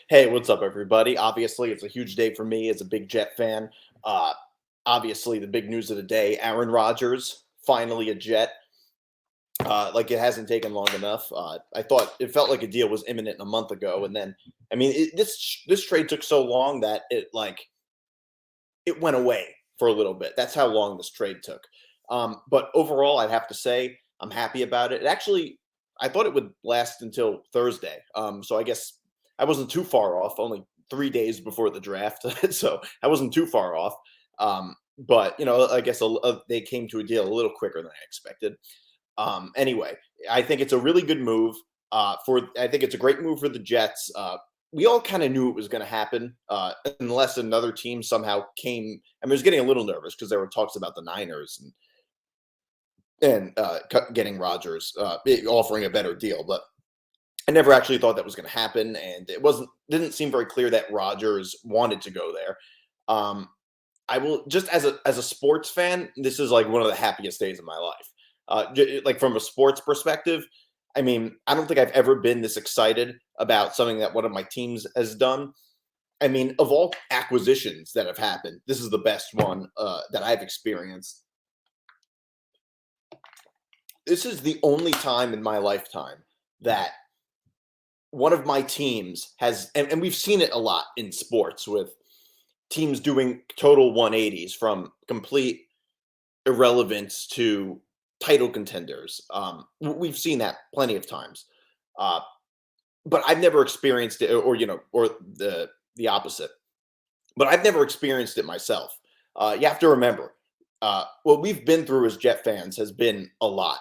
Hey, what's up, everybody? Obviously, it's a huge day for me as a big Jet fan. Uh, obviously, the big news of the day: Aaron Rodgers finally a Jet. Like it hasn't taken long enough. I thought it felt like a deal was imminent a month ago, and then I mean, this trade took so long that it went away for a little bit. That's how long this trade took. But overall, I'd have to say I'm happy about it. It actually, I thought it would last until Thursday. So I guess I wasn't too far off. Only 3 days before the draft, so I wasn't too far off. But I guess they came to a deal a little quicker than I expected. Anyway, I think it's a really good move. I think it's a great move for the Jets. We all kind of knew it was going to happen, unless another team somehow came. I mean, I was getting a little nervous because there were talks about the Niners and getting Rodgers, offering a better deal, but I never actually thought that was going to happen, and it didn't seem very clear that Rodgers wanted to go there. Um, I will just as a sports fan, this is like one of the happiest days of my life. Like from a sports perspective, I mean, I don't think I've ever been this excited about something that one of my teams has done. I mean, of all acquisitions that have happened, this is the best one that I've experienced. This is the only time in my lifetime that one of my teams has, and we've seen it a lot in sports with teams doing total 180s from complete irrelevance to title contenders. We've seen that plenty of times, uh, but I've never experienced it, or the opposite. But I've never experienced it myself. You have to remember, what we've been through as Jet fans has been a lot.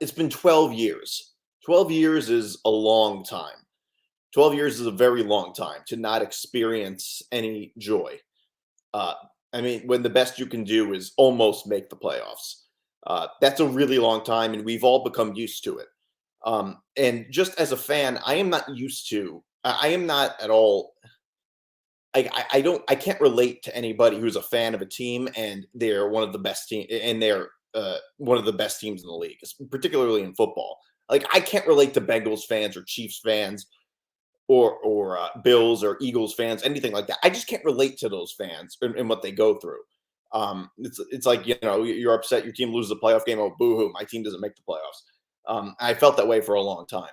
It's been 12 years. 12 years is a long time. 12 years is a very long time to not experience any joy. Uh, I mean, when the best you can do is almost make the playoffs. That's a really long time, and we've all become used to it. And just as a fan, I am not used to. I am not at all. I can't relate to anybody who's a fan of a team and they're one of the best team and they're one of the best teams in the league, particularly in football. Like I can't relate to Bengals fans or Chiefs fans or Bills or Eagles fans, anything like that. I just can't relate to those fans and what they go through. It's like you're upset your team loses a playoff game. Oh, boo hoo! My team doesn't make the playoffs. I felt that way for a long time.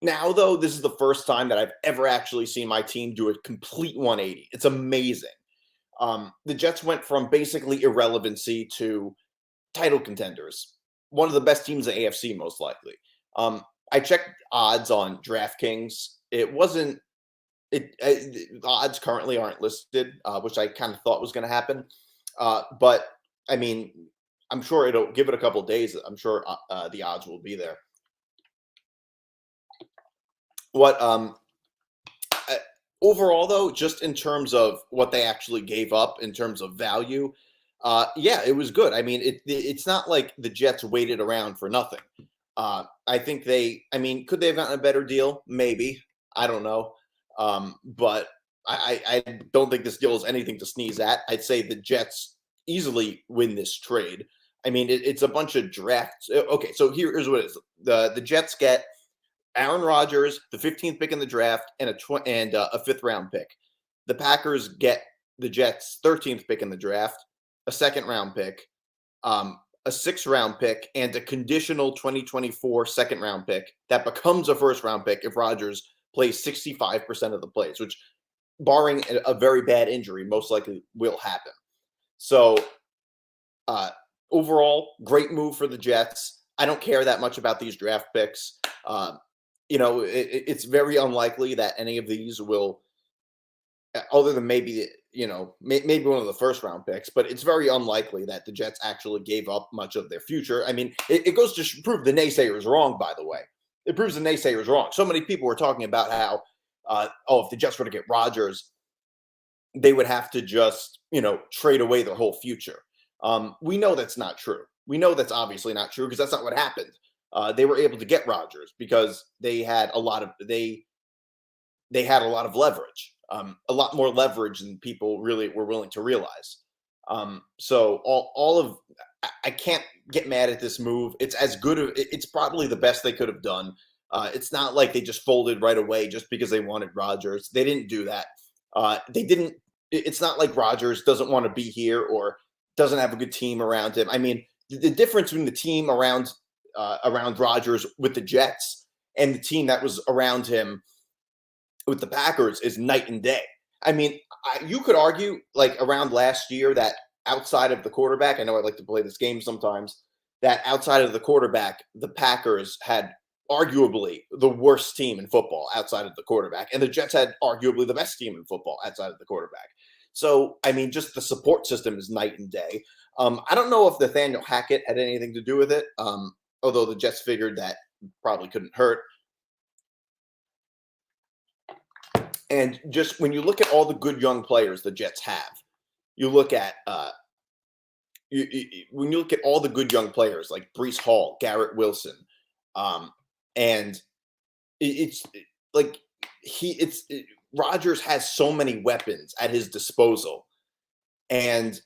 Now, though, this is the first time that I've ever actually seen my team do a complete 180. It's amazing. The Jets went from basically irrelevancy to title contenders, one of the best teams in the AFC, most likely. I checked odds on DraftKings. It wasn't. The odds currently aren't listed, which I kind of thought was going to happen. But I mean, I'm sure it'll give it a couple of days. I'm sure the odds will be there. What overall though, just in terms of what they actually gave up in terms of value, yeah, it was good. I mean, it's not like the Jets waited around for nothing. I think I mean, could they have gotten a better deal? Maybe. I don't know. But I don't think this deal is anything to sneeze at. I'd say the Jets easily win this trade. I mean, it's a bunch of drafts. Okay, so here's what it is. The Jets get Aaron Rodgers, the 15th pick in the draft, and a fifth round pick. The Packers get the Jets' 13th pick in the draft, a second round pick, a sixth round pick, and a conditional 2024 second round pick that becomes a first round pick if Rodgers plays 65% of the plays, which, barring a very bad injury, most likely will happen. So, overall, great move for the Jets. I don't care that much about these draft picks. It's very unlikely that any of these will, other than maybe maybe one of the first round picks, but it's very unlikely that the Jets actually gave up much of their future. I mean, it goes to prove the naysayers wrong. By the way, it proves the naysayers wrong. So many people were talking about how, if the Jets were to get Rodgers, they would have to just trade away their whole future. We know that's not true. We know that's obviously not true because that's not what happened. They were able to get Rodgers because they had a lot of leverage, a lot more leverage than people really were willing to realize. So I can't get mad at this move. It's as good. It's probably the best they could have done. It's not like they just folded right away just because they wanted Rodgers. They didn't do that. They didn't. It's not like Rodgers doesn't want to be here or doesn't have a good team around him. I mean, the difference between the team around Rodgers with the Jets and the team that was around him with the Packers is night and day. I mean, you could argue like around last year that outside of the quarterback, I know I like to play this game sometimes, that outside of the quarterback, the Packers had arguably the worst team in football outside of the quarterback, and the Jets had arguably the best team in football outside of the quarterback. So, I mean, just the support system is night and day. I don't know if Nathaniel Hackett had anything to do with it, although the Jets figured that probably couldn't hurt. And just when you look at all the good young players the Jets have, you look at when you look at all the good young players like Breece Hall, Garrett Wilson, and like Rodgers has so many weapons at his disposal, and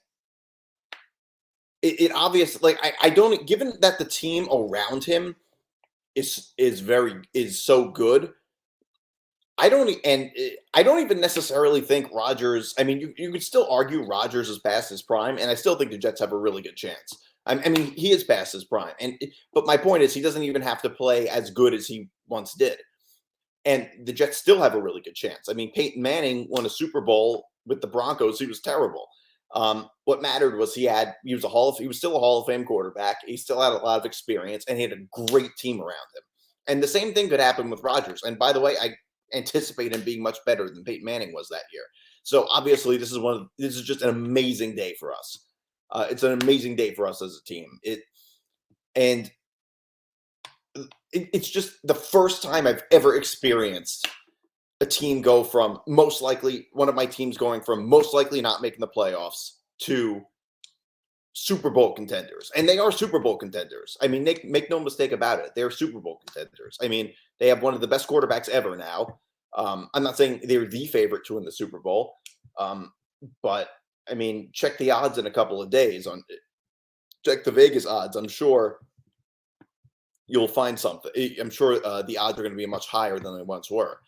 it obviously like I don't given that the team around him is so good. I don't even necessarily think Rodgers. I mean, you could still argue Rodgers is past his prime, and I still think the Jets have a really good chance. I mean, he is past his prime, but my point is he doesn't even have to play as good as he once did, and the Jets still have a really good chance. I mean, Peyton Manning won a Super Bowl with the Broncos. He was terrible. What mattered was he was still a Hall of Fame quarterback. He still had a lot of experience, and he had a great team around him. And the same thing could happen with Rodgers. And by the way, I anticipate him being much better than Peyton Manning was that year. So obviously, this is just an amazing day for us. It's an amazing day for us as a team. It's just the first time I've ever experienced a team go from one of my teams going from most likely not making the playoffs to Super Bowl contenders. And they are Super Bowl contenders. I mean, make no mistake about it. They're Super Bowl contenders. I mean, they have one of the best quarterbacks ever now. I'm not saying they're the favorite to win the Super Bowl. But I mean, check the odds in a couple of days check the Vegas odds. I'm sure you'll find something. I'm sure the odds are going to be much higher than they once were.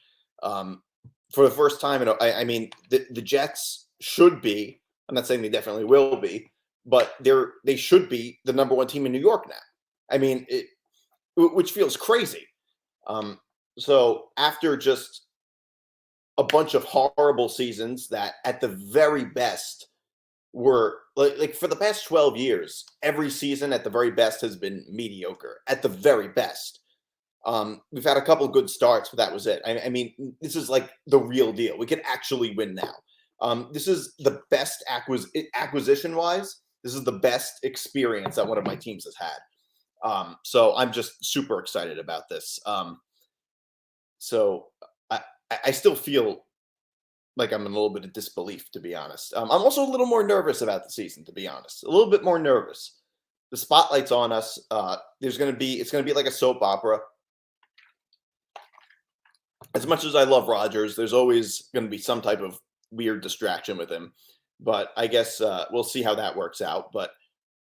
For the first time, I mean, the Jets should be. I'm not saying they definitely will be, but they should be the number one team in New York now. I mean, which feels crazy. So after just a bunch of horrible seasons that, at the very best, were like for the past 12 years, every season at the very best has been mediocre. At the very best. We've had a couple of good starts, but that was it. I mean, this is like the real deal. We can actually win now. This is the best acquisition-wise. This is the best experience that one of my teams has had. So I'm just super excited about this. So I still feel like I'm in a little bit of disbelief, to be honest. I'm also a little more nervous about the season, to be honest. A little bit more nervous. The spotlight's on us. It's going to be like a soap opera. As much as I love Rodgers, there's always going to be some type of weird distraction with him. But I guess we'll see how that works out. But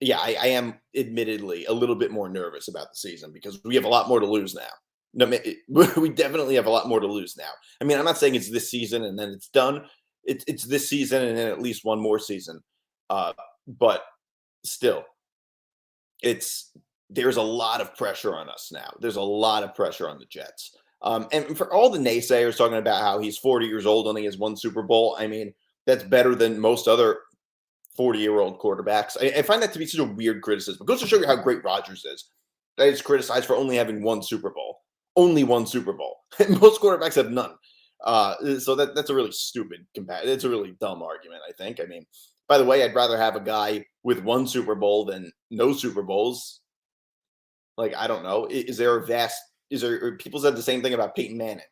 yeah, I am admittedly a little bit more nervous about the season because we have a lot more to lose now. No, we definitely have a lot more to lose now. I mean, I'm not saying it's this season and then it's done. It's this season and then at least one more season. But still, there's a lot of pressure on us now. There's a lot of pressure on the Jets. And for all the naysayers talking about how he's 40 years old and he has one Super Bowl, I mean, that's better than most other 40-year-old quarterbacks. I find that to be such a weird criticism. It goes to show you how great Rodgers is. That he's criticized for only having one Super Bowl. Only one Super Bowl. Most quarterbacks have none. So that's a really stupid comparison. It's a really dumb argument, I think. I mean, by the way, I'd rather have a guy with one Super Bowl than no Super Bowls. Like, I don't know. People said the same thing about Peyton Manning.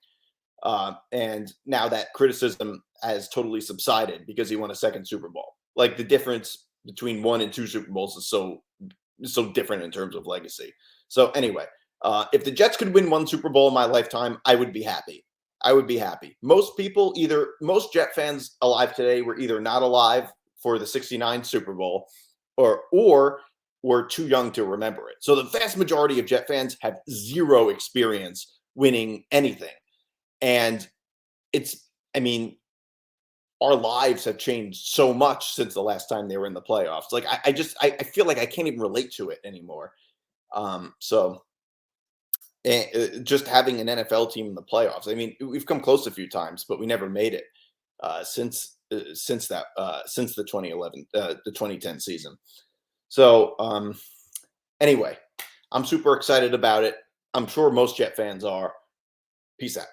And now that criticism has totally subsided because he won a second Super Bowl. Like, the difference between 1 and 2 Super Bowls is so different in terms of legacy. So anyway, if the Jets could win one Super Bowl in my lifetime, I would be happy. I would be happy. Most Jet fans alive today were either not alive for the '69 Super Bowl or were too young to remember it. So the vast majority of Jet fans have zero experience winning anything. And it's, I mean, our lives have changed so much since the last time they were in the playoffs. Like I feel like I can't even relate to it anymore. So just having an NFL team in the playoffs. I mean, we've come close a few times, but we never made it since the 2011 the 2010 season. So anyway, I'm super excited about it. I'm sure most Jet fans are. Peace out.